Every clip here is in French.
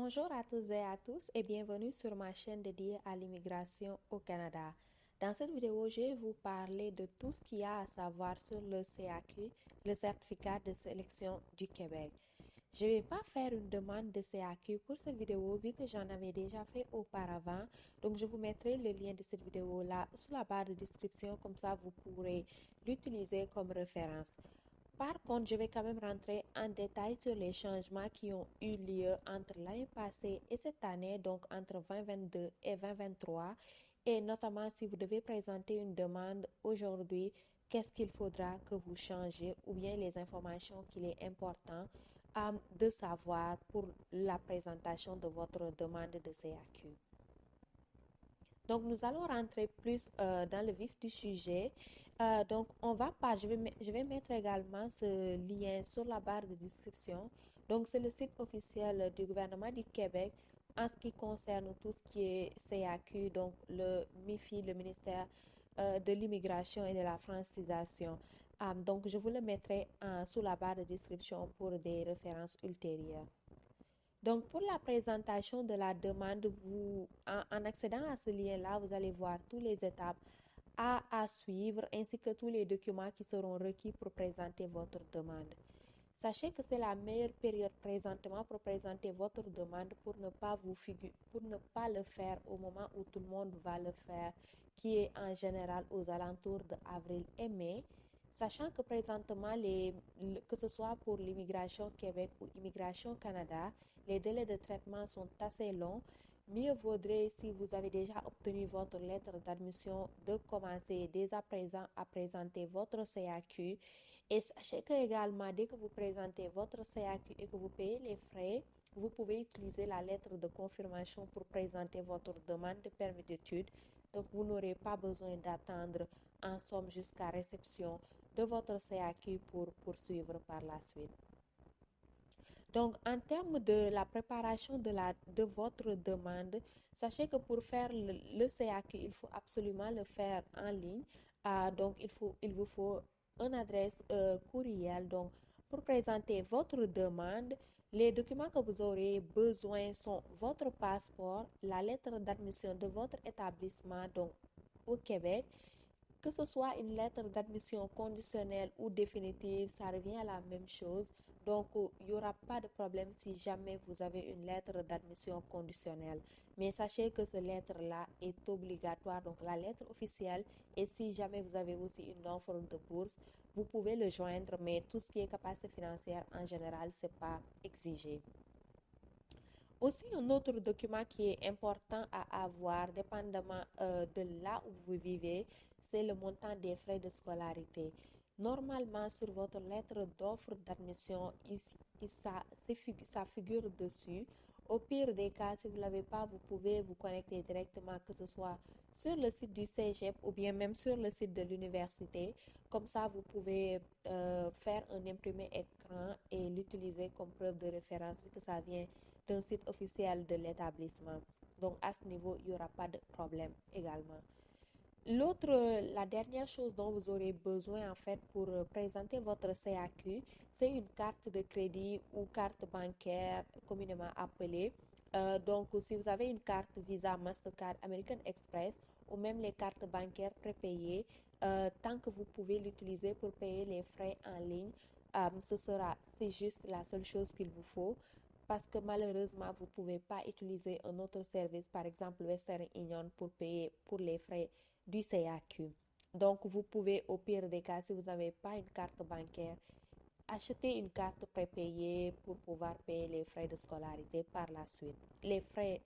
Bonjour à tous et à tous et bienvenue sur ma chaîne dédiée à l'immigration au Canada. Dans cette vidéo, je vais vous parler de tout ce qu'il y a à savoir sur le CAQ, le certificat de sélection du Québec. Je ne vais pas faire une demande de CAQ pour cette vidéo vu que j'en avais déjà fait auparavant. Donc, je vous mettrai le lien de cette vidéo-là sous la barre de description, comme ça vous pourrez l'utiliser comme référence. Par contre, je vais quand même rentrer en détail sur les changements qui ont eu lieu entre l'année passée et cette année, donc entre 2022 et 2023, et notamment si vous devez présenter une demande aujourd'hui, qu'est-ce qu'il faudra que vous changez ou bien les informations qu'il est important de savoir pour la présentation de votre demande de CAQ. Donc, nous allons rentrer plus dans le vif du sujet. Donc, on va pas, je vais mettre également ce lien sur la barre de description. Donc, c'est le site officiel du gouvernement du Québec en ce qui concerne tout ce qui est CAQ, donc le MIFI, le ministère de l'immigration et de la francisation. Donc, je vous le mettrai sous la barre de description pour des références ultérieures. Donc, pour la présentation de la demande, en accédant à ce lien-là, vous allez voir toutes les étapes à suivre ainsi que tous les documents qui seront requis pour présenter votre demande. Sachez que c'est la meilleure période présentement pour présenter votre demande pour ne pas le faire au moment où tout le monde va le faire, qui est en général aux alentours d'avril et mai. Sachant que présentement, que ce soit pour l'immigration Québec ou immigration Canada, les délais de traitement sont assez longs. Mieux vaudrait, si vous avez déjà obtenu votre lettre d'admission, de commencer dès à présent à présenter votre CAQ. Et sachez que également, dès que vous présentez votre CAQ et que vous payez les frais, vous pouvez utiliser la lettre de confirmation pour présenter votre demande de permis d'études. Donc, vous n'aurez pas besoin d'attendre en somme jusqu'à réception de votre CAQ pour poursuivre par la suite. Donc, en termes de la préparation de votre demande, sachez que pour faire le CAQ, il faut absolument le faire en ligne. Donc, il vous faut une adresse courriel. Donc, pour présenter votre demande, les documents que vous aurez besoin sont votre passeport, la lettre d'admission de votre établissement, donc au Québec. Que ce soit une lettre d'admission conditionnelle ou définitive, ça revient à la même chose. Donc, il n'y aura pas de problème si jamais vous avez une lettre d'admission conditionnelle. Mais sachez que cette lettre-là est obligatoire, donc la lettre officielle. Et si jamais vous avez aussi une offre de bourse, vous pouvez le joindre, mais tout ce qui est capacité financière en général, ce n'est pas exigé. Aussi, un autre document qui est important à avoir, dépendamment de là où vous vivez, c'est le montant des frais de scolarité. Normalement, sur votre lettre d'offre d'admission, ça figure dessus. Au pire des cas, si vous ne l'avez pas, vous pouvez vous connecter directement, que ce soit sur le site du Cégep ou bien même sur le site de l'université. Comme ça, vous pouvez faire un imprimé écran et l'utiliser comme preuve de référence vu que ça vient d'un site officiel de l'établissement. Donc, à ce niveau, il n'y aura pas de problème également. La dernière chose dont vous aurez besoin en fait pour présenter votre CAQ, c'est une carte de crédit ou carte bancaire communément appelée. Donc, si vous avez une carte Visa, Mastercard, American Express ou même les cartes bancaires prépayées, tant que vous pouvez l'utiliser pour payer les frais en ligne, c'est juste la seule chose qu'il vous faut parce que malheureusement, vous ne pouvez pas utiliser un autre service, par exemple Western Union, pour payer pour les frais du CAQ. Donc, vous pouvez, au pire des cas, si vous n'avez pas une carte bancaire, acheter une carte prépayée pour pouvoir payer les frais de scolarité par la suite. Les frais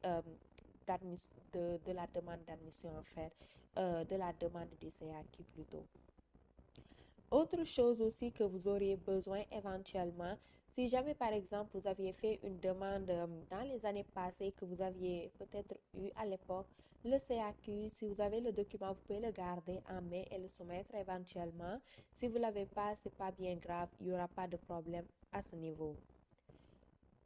de la demande d'admission, en fait, de la demande du CAQ plutôt. Autre chose aussi que vous auriez besoin éventuellement, si jamais par exemple vous aviez fait une demande dans les années passées que vous aviez peut-être eu à l'époque, le CAQ, si vous avez le document, vous pouvez le garder en main et le soumettre éventuellement. Si vous ne l'avez pas, ce n'est pas bien grave, il n'y aura pas de problème à ce niveau.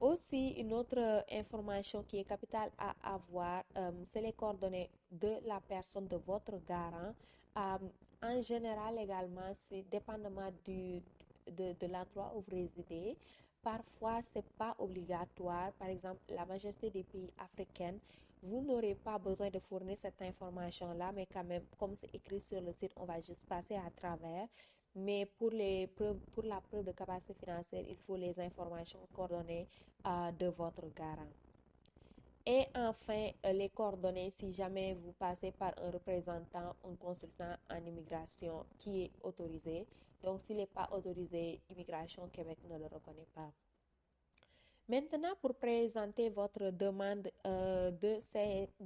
Aussi, une autre information qui est capitale à avoir, c'est les coordonnées de la personne, de votre garant. En général, également, c'est dépendamment de l'endroit où vous résidez. Parfois, c'est pas obligatoire. Par exemple, la majorité des pays africains, vous n'aurez pas besoin de fournir cette information-là, mais quand même, comme c'est écrit sur le site, on va juste passer à travers. Mais pour la preuve de capacité financière, il faut les informations coordonnées de votre garant. Et enfin, les coordonnées si jamais vous passez par un représentant, un consultant en immigration qui est autorisé. Donc, s'il n'est pas autorisé, Immigration Québec ne le reconnaît pas. Maintenant, pour présenter votre demande de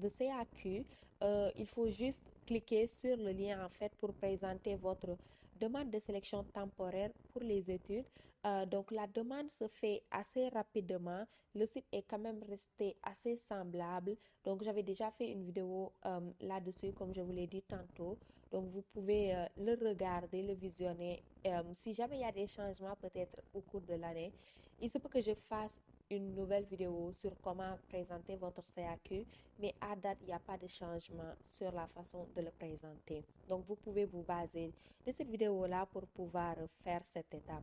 CAQ, il faut juste cliquer sur le lien en fait pour présenter votre demande de sélection temporaire pour les études. Donc, la demande se fait assez rapidement. Le site est quand même resté assez semblable. Donc, j'avais déjà fait une vidéo là-dessus, comme je vous l'ai dit tantôt. Donc, vous pouvez le regarder, le visionner. Si jamais il y a des changements peut-être au cours de l'année, il se peut que je fasse une nouvelle vidéo sur comment présenter votre CAQ, mais à date, il n'y a pas de changement sur la façon de le présenter. Donc, vous pouvez vous baser de cette vidéo-là pour pouvoir faire cette étape.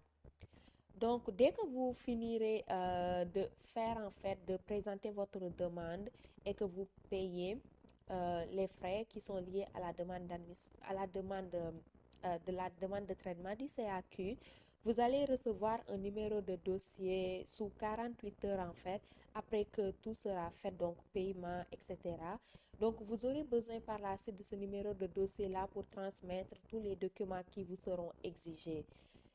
Donc, dès que vous finirez de faire en fait, de présenter votre demande et que vous payez les frais qui sont liés à la demande de traitement du CAQ, vous allez recevoir un numéro de dossier sous 48 heures en fait, après que tout sera fait, donc paiement, etc. Donc, vous aurez besoin par la suite de ce numéro de dossier-là pour transmettre tous les documents qui vous seront exigés.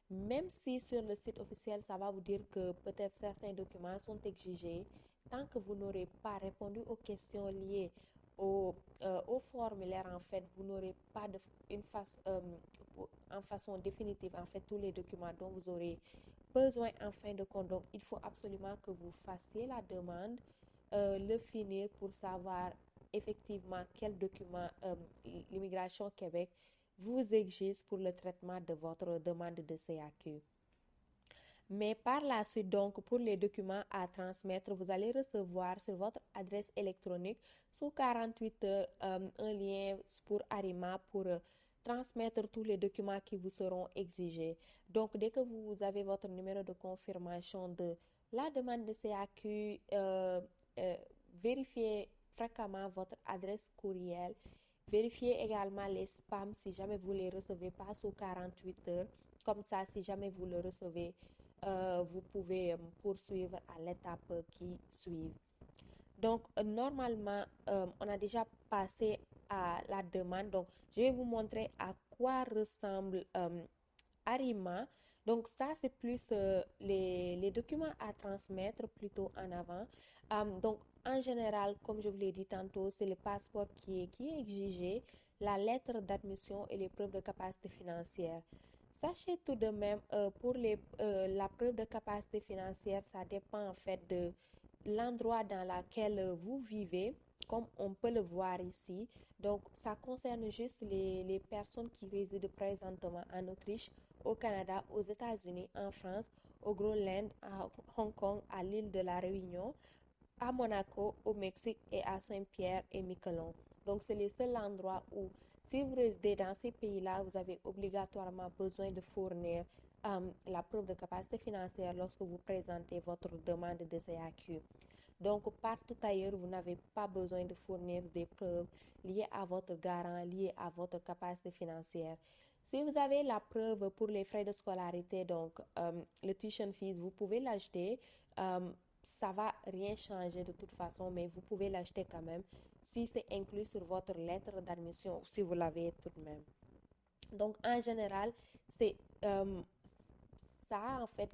Même si sur le site officiel, ça va vous dire que peut-être certains documents sont exigés, tant que vous n'aurez pas répondu aux questions liées au formulaire, en fait, vous n'aurez pas en façon définitive, en fait, tous les documents dont vous aurez besoin en fin de compte. Donc, il faut absolument que vous fassiez la demande, le finir pour savoir effectivement quel document l'Immigration Québec vous exige pour le traitement de votre demande de CAQ. Mais par la suite, donc, pour les documents à transmettre, vous allez recevoir sur votre adresse électronique sous 48 heures un lien pour Arima pour transmettre tous les documents qui vous seront exigés. Donc, dès que vous avez votre numéro de confirmation de la demande de CAQ, vérifiez fréquemment votre adresse courriel. Vérifiez également les spams si jamais vous ne les recevez pas sous 48 heures. Comme ça, si jamais vous le recevez, vous pouvez poursuivre à l'étape qui suit. Donc, normalement, on a déjà passé à la demande. Donc, je vais vous montrer à quoi ressemble Arima. Donc, ça, c'est plus les documents à transmettre plutôt en avant. Donc, en général, comme je vous l'ai dit tantôt, c'est le passeport qui est exigé, la lettre d'admission et les preuves de capacité financière. Sachez tout de même, pour la preuve de capacité financière, ça dépend en fait de l'endroit dans lequel vous vivez, comme on peut le voir ici. Donc, ça concerne juste les personnes qui résident présentement en Autriche, au Canada, aux États-Unis, en France, au Groenland, à Hong Kong, à l'île de la Réunion, à Monaco, au Mexique et à Saint-Pierre et Miquelon. Donc, c'est les seuls endroits où, si vous résidez dans ces pays-là, vous avez obligatoirement besoin de fournir la preuve de capacité financière lorsque vous présentez votre demande de CAQ. Donc, partout ailleurs, vous n'avez pas besoin de fournir des preuves liées à votre garant, liées à votre capacité financière. Si vous avez la preuve pour les frais de scolarité, donc le tuition fees, vous pouvez l'acheter. Ça va rien changer de toute façon, mais vous pouvez l'acheter quand même si c'est inclus sur votre lettre d'admission ou si vous l'avez tout de même. Donc, en général, c'est ça en fait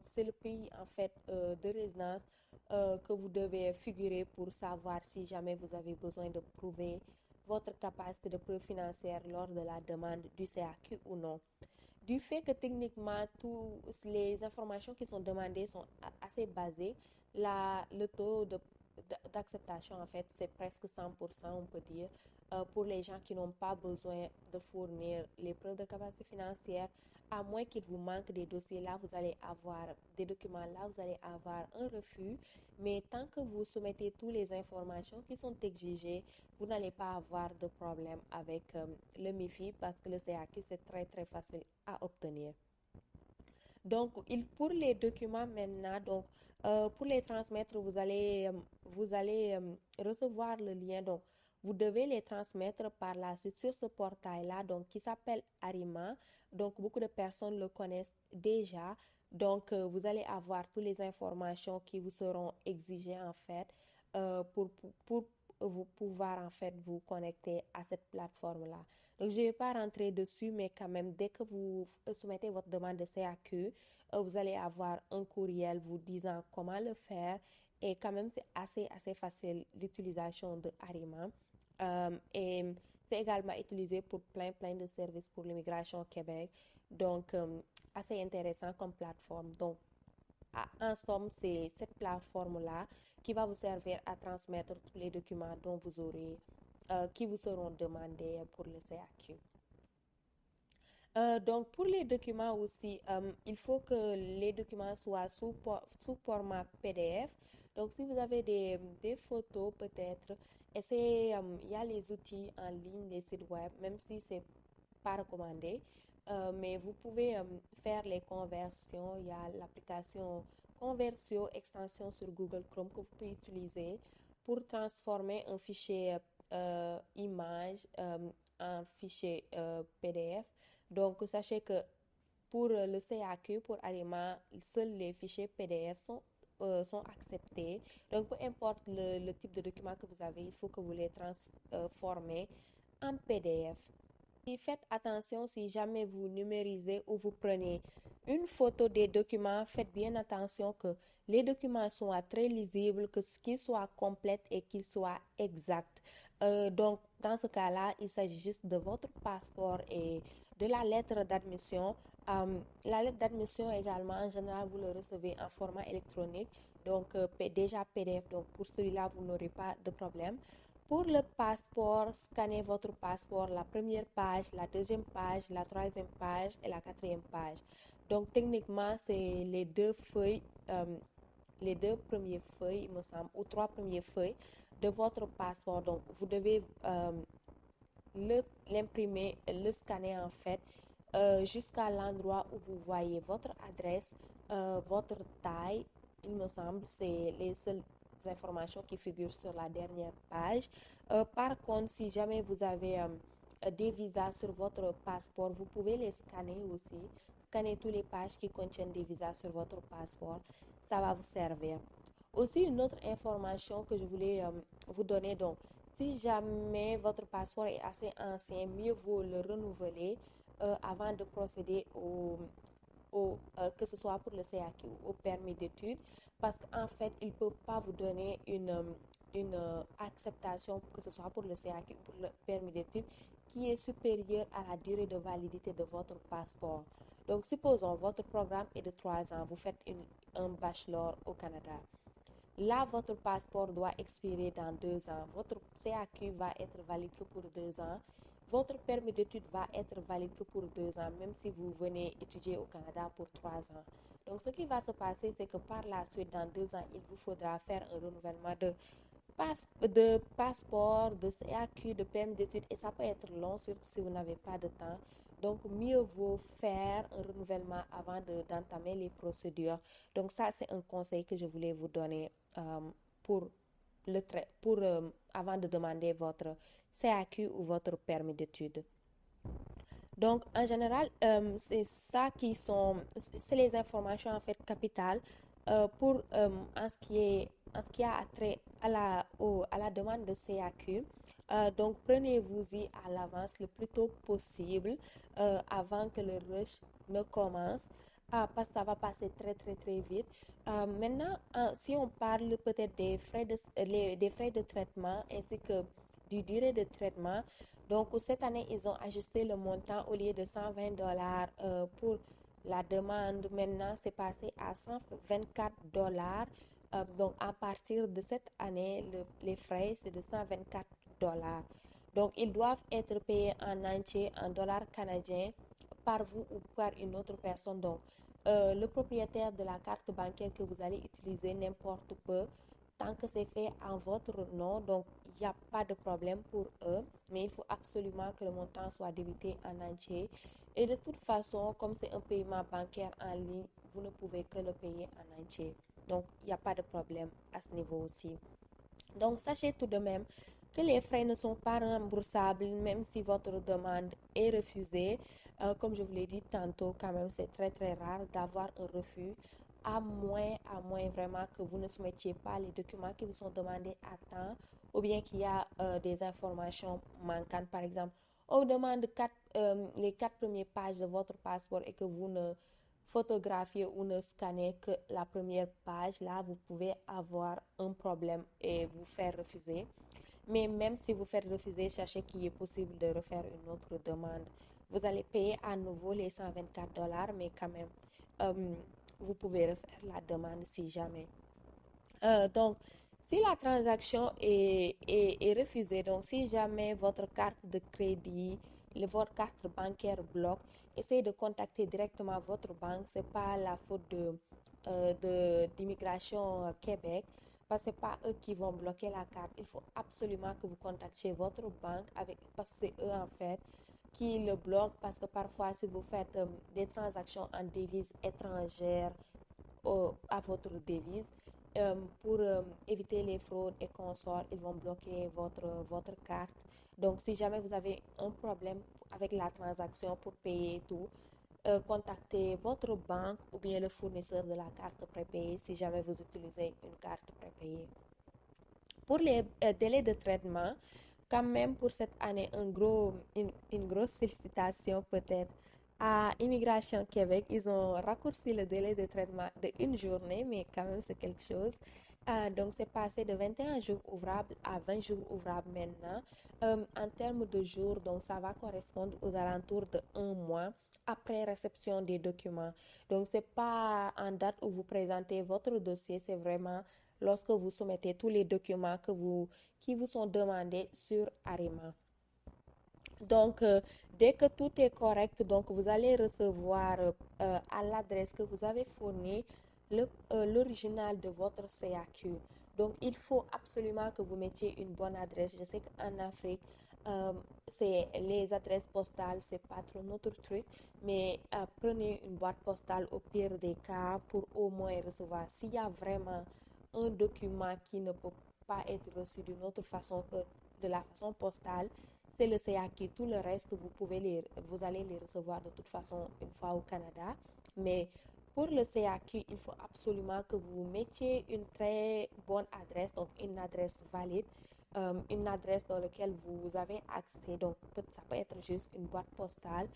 c'est le pays en fait de résidence que vous devez figurer pour savoir si jamais vous avez besoin de prouver votre capacité de preuve financière lors de la demande du CAQ ou non. Du fait que techniquement toutes les informations qui sont demandées sont assez basées, le taux d'acceptation en fait c'est presque 100% on peut dire pour les gens qui n'ont pas besoin de fournir les preuves de capacité financière, à moins qu'il vous manque des dossiers, là vous allez avoir des documents, là vous allez avoir un refus, mais tant que vous soumettez toutes les informations qui sont exigées, vous n'allez pas avoir de problème avec le MIFI parce que le CAQ c'est très très facile à obtenir. Donc, pour les documents maintenant, donc, pour les transmettre, vous allez recevoir le lien. Donc, vous devez les transmettre par la suite sur ce portail-là, donc, qui s'appelle Arima. Donc, beaucoup de personnes le connaissent déjà. Donc, vous allez avoir toutes les informations qui vous seront exigées, en fait, pour vous pouvoir, en fait, vous connecter à cette plateforme-là. Donc, je ne vais pas rentrer dessus, mais quand même, dès que vous soumettez votre demande de CAQ, vous allez avoir un courriel vous disant comment le faire. Et quand même, c'est assez facile l'utilisation de Arima. Et c'est également utilisé pour plein de services pour l'immigration au Québec. Donc, assez intéressant comme plateforme. Donc, en somme, c'est cette plateforme-là qui va vous servir à transmettre tous les documents dont vous aurez, qui vous seront demandés pour le CAQ. Donc, pour les documents aussi, il faut que les documents soient sous format PDF. Donc, si vous avez des photos, peut-être, essayez, il y a les outils en ligne, les sites web, même si c'est pas recommandé, mais vous pouvez faire les conversions. Il y a l'application Conversio extension sur Google Chrome que vous pouvez utiliser pour transformer un fichier image en fichier PDF. Donc, sachez que pour le CAQ, pour Arima, seuls les fichiers PDF sont acceptés. Donc, peu importe le type de document que vous avez, il faut que vous les transformez en PDF. Et faites attention si jamais vous numérisez ou vous prenez une photo des documents, faites bien attention que les documents soient très lisibles, qu'ils soient complets et qu'ils soient exacts. Donc, dans ce cas-là, il s'agit juste de votre passeport et de la lettre d'admission. La lettre d'admission également, en général, vous le recevez en format électronique, donc déjà PDF. Donc, pour celui-là, vous n'aurez pas de problème. Pour le passeport, scannez votre passeport, la première page, la deuxième page, la troisième page et la quatrième page. Donc, techniquement, c'est les deux premières feuilles, il me semble, ou trois premières feuilles de votre passeport. Donc, vous devez l'imprimer, le scanner en fait, jusqu'à l'endroit où vous voyez votre adresse, votre taille, il me semble, c'est les seules informations qui figurent sur la dernière page. Par contre, si jamais vous avez des visas sur votre passeport, vous pouvez les scanner aussi. Scanner toutes les pages qui contiennent des visas sur votre passeport. Ça va vous servir. Aussi, une autre information que je voulais vous donner, donc, si jamais votre passeport est assez ancien, mieux vaut le renouveler avant de procéder que ce soit pour le CAQ ou au permis d'études, parce qu'en fait, ils ne peuvent pas vous donner une acceptation, que ce soit pour le CAQ ou pour le permis d'études, qui est supérieure à la durée de validité de votre passeport. Donc, supposons votre programme est de 3 ans, vous faites un bachelor au Canada. Là, votre passeport doit expirer dans 2 ans. Votre CAQ va être valide que pour 2 ans. Votre permis d'études va être valide que pour 2 ans, même si vous venez étudier au Canada pour 3 ans. Donc, ce qui va se passer, c'est que par la suite, dans 2 ans, il vous faudra faire un renouvellement de passeport, de CAQ, de permis d'études, et ça peut être long, surtout si vous n'avez pas de temps. Donc, mieux vaut faire un renouvellement avant d'entamer les procédures. Donc, ça, c'est un conseil que je voulais vous donner pour avant de demander votre CAQ ou votre permis d'études. Donc, en général, c'est les informations en fait capitales pour en ce qui a trait à la demande de CAQ. Donc, prenez-vous-y à l'avance le plus tôt possible avant que le rush ne commence. Parce que ça va passer très vite. Maintenant, si on parle peut-être des frais de traitement ainsi que du durée de traitement, donc, cette année, ils ont ajusté le montant au lieu de 120 dollars pour la demande. Maintenant, c'est passé à 124 dollars. Donc, à partir de cette année, les frais, c'est de 124 dollars. Donc, ils doivent être payés en entier en dollars canadiens par vous ou par une autre personne. Donc, le propriétaire de la carte bancaire que vous allez utiliser n'importe peu tant que c'est fait en votre nom. Donc, il n'y a pas de problème pour eux, mais il faut absolument que le montant soit débité en entier. Et de toute façon, comme c'est un paiement bancaire en ligne, vous ne pouvez que le payer en entier. Donc, il n'y a pas de problème à ce niveau aussi. Donc, sachez tout de même que les frais ne sont pas remboursables même si votre demande est refusée. Comme je vous l'ai dit tantôt, quand même, c'est très très rare d'avoir un refus, à moins vraiment que vous ne soumettiez pas les documents qui vous sont demandés à temps ou bien qu'il y a des informations manquantes. Par exemple, on vous demande les 4 premières pages de votre passeport et que vous ne photographiez ou ne scannez que la première page, là, vous pouvez avoir un problème et vous faire refuser. Mais même si vous faites refuser, sachez qu'il est possible de refaire une autre demande. Vous allez payer à nouveau les $124, mais quand même, euh, vous pouvez refaire la demande si jamais. Donc, si la transaction est refusée, donc si jamais votre carte de crédit, votre carte bancaire bloque, essayez de contacter directement votre banque. C'est pas la faute d'immigration Québec, parce que c'est pas eux qui vont bloquer la carte. Il faut absolument que vous contactiez votre banque parce que c'est eux en fait qui le bloquent, parce que parfois si vous faites des transactions en devise étrangère à votre devise, pour éviter les fraudes et consorts, ils vont bloquer votre carte. Donc, si jamais vous avez un problème avec la transaction pour payer et tout, contactez votre banque ou bien le fournisseur de la carte prépayée si jamais vous utilisez une carte prépayée. Pour les délais de traitement, quand même pour cette année, une grosse félicitation peut-être à Immigration Québec. Ils ont raccourci le délai de traitement de une journée, mais quand même c'est quelque chose. Donc c'est passé de 21 jours ouvrables à 20 jours ouvrables maintenant. En termes de jours, donc ça va correspondre aux alentours de un mois après réception des documents. Donc c'est pas en date où vous présentez votre dossier, c'est vraiment lorsque vous soumettez tous les documents qui vous sont demandés sur Arima. Donc, dès que tout est correct, donc vous allez recevoir à l'adresse que vous avez fournie l'original de votre CAQ. Donc, il faut absolument que vous mettiez une bonne adresse. Je sais qu'en Afrique, c'est les adresses postales, c'est pas trop notre truc, mais prenez une boîte postale au pire des cas pour au moins recevoir. S'il y a vraiment un document qui ne peut pas être reçu d'une autre façon que de la façon postale, c'est le CAQ. Tout le reste, vous allez les recevoir de toute façon une fois au Canada. Mais pour le CAQ, il faut absolument que vous mettiez une très bonne adresse, donc une adresse valide, une adresse dans laquelle vous avez accès. Donc, ça peut être juste une boîte postale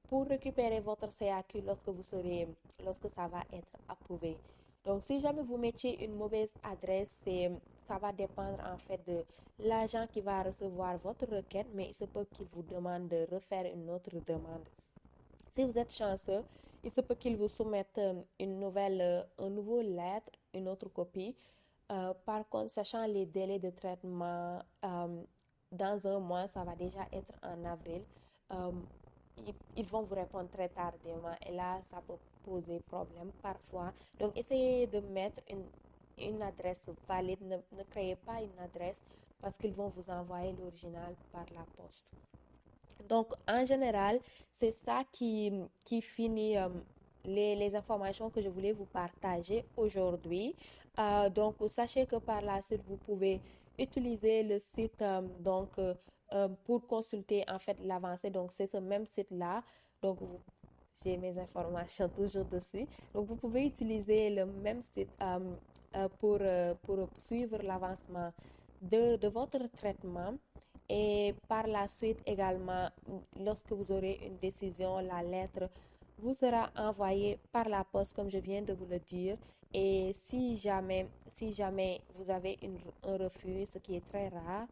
pour récupérer votre CAQ lorsque ça va être approuvé. Donc, si jamais vous mettiez une mauvaise adresse, ça va dépendre en fait de l'agent qui va recevoir votre requête, mais il se peut qu'il vous demande de refaire une autre demande. Si vous êtes chanceux, il se peut qu'il vous soumette un nouveau lettre, une autre copie. Par contre, sachant les délais de traitement, dans un mois, ça va déjà être en avril. Euh, ils vont vous répondre très tardivement et là, ça peut poser problème parfois. Donc, essayez de mettre une adresse valide. Ne créez pas une adresse parce qu'ils vont vous envoyer l'original par la poste. Donc, en général, c'est ça qui finit les informations que je voulais vous partager aujourd'hui. Donc, sachez que par la suite, vous pouvez utiliser le site pour consulter en fait l'avancée. Donc, c'est ce même site-là. Donc, j'ai mes informations toujours dessus. Donc, vous pouvez utiliser le même site pour suivre l'avancement de votre traitement. Et par la suite également, lorsque vous aurez une décision, la lettre vous sera envoyée par la poste, comme je viens de vous le dire. Et si jamais vous avez un refus, ce qui est très rare,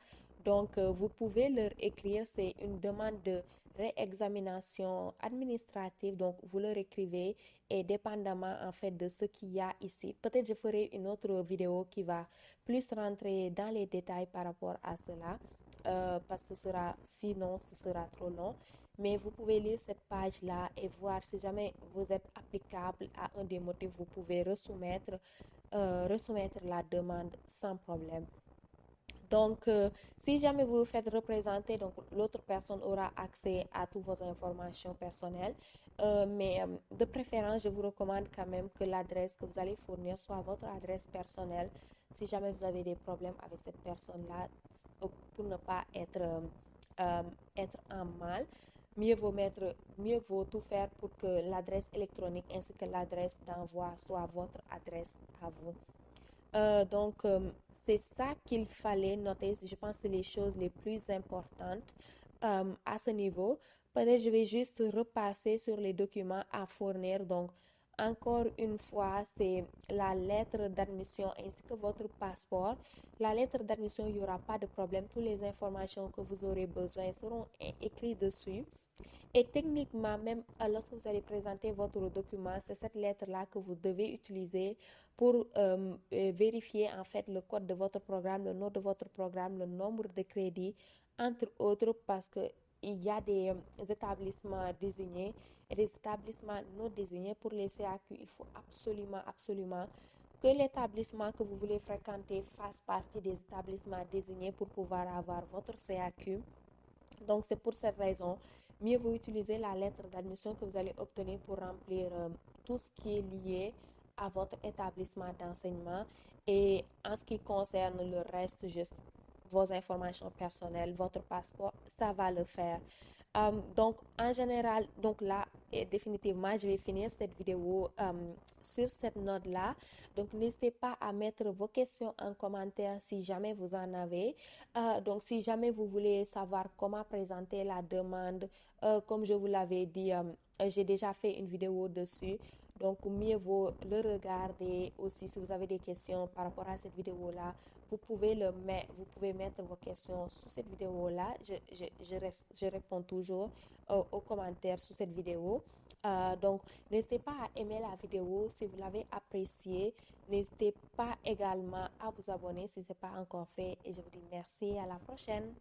donc vous pouvez leur écrire, c'est une demande de réexamination administrative. Donc, vous leur écrivez et dépendamment en fait de ce qu'il y a ici. Peut-être je ferai une autre vidéo qui va plus rentrer dans les détails par rapport à cela. Parce que sinon ce sera trop long. Mais vous pouvez lire cette page-là et voir si jamais vous êtes applicable à un des motifs, vous pouvez resoumettre la demande sans problème. Donc, si jamais vous vous faites représenter, donc l'autre personne aura accès à toutes vos informations personnelles. Mais de préférence, je vous recommande quand même que l'adresse que vous allez fournir soit votre adresse personnelle. Si jamais vous avez des problèmes avec cette personne-là, pour ne pas être en mal, mieux vaut tout faire pour que l'adresse électronique ainsi que l'adresse d'envoi soit votre adresse à vous. C'est ça qu'il fallait noter. Je pense que c'est les choses les plus importantes à ce niveau. Peut-être je vais juste repasser sur les documents à fournir. Donc, encore une fois, c'est la lettre d'admission ainsi que votre passeport. La lettre d'admission, il n'y aura pas de problème. Toutes les informations que vous aurez besoin seront écrites dessus. Et techniquement, même lorsque vous allez présenter votre document, c'est cette lettre-là que vous devez utiliser pour vérifier en fait le code de votre programme, le nom de votre programme, le nombre de crédits, entre autres, parce que il y a des établissements désignés et des établissements non désignés. Pour les CAQ, il faut absolument que l'établissement que vous voulez fréquenter fasse partie des établissements désignés pour pouvoir avoir votre CAQ. Donc, c'est pour cette raison, mieux vaut utiliser la lettre d'admission que vous allez obtenir pour remplir tout ce qui est lié à votre établissement d'enseignement. Et en ce qui concerne le reste, juste vos informations personnelles, votre passeport, ça va le faire. Donc, en général, donc là, et définitivement, je vais finir cette vidéo sur cette note-là. Donc, n'hésitez pas à mettre vos questions en commentaire si jamais vous en avez. Donc, si jamais vous voulez savoir comment présenter la demande, comme je vous l'avais dit, j'ai déjà fait une vidéo dessus. Donc, mieux vaut le regarder aussi si vous avez des questions par rapport à cette vidéo-là. Vous pouvez mettre vos questions sous cette vidéo-là. Je réponds toujours aux commentaires sous cette vidéo. Donc, n'hésitez pas à aimer la vidéo si vous l'avez appréciée. N'hésitez pas également à vous abonner si ce n'est pas encore fait. Et je vous dis merci. À la prochaine.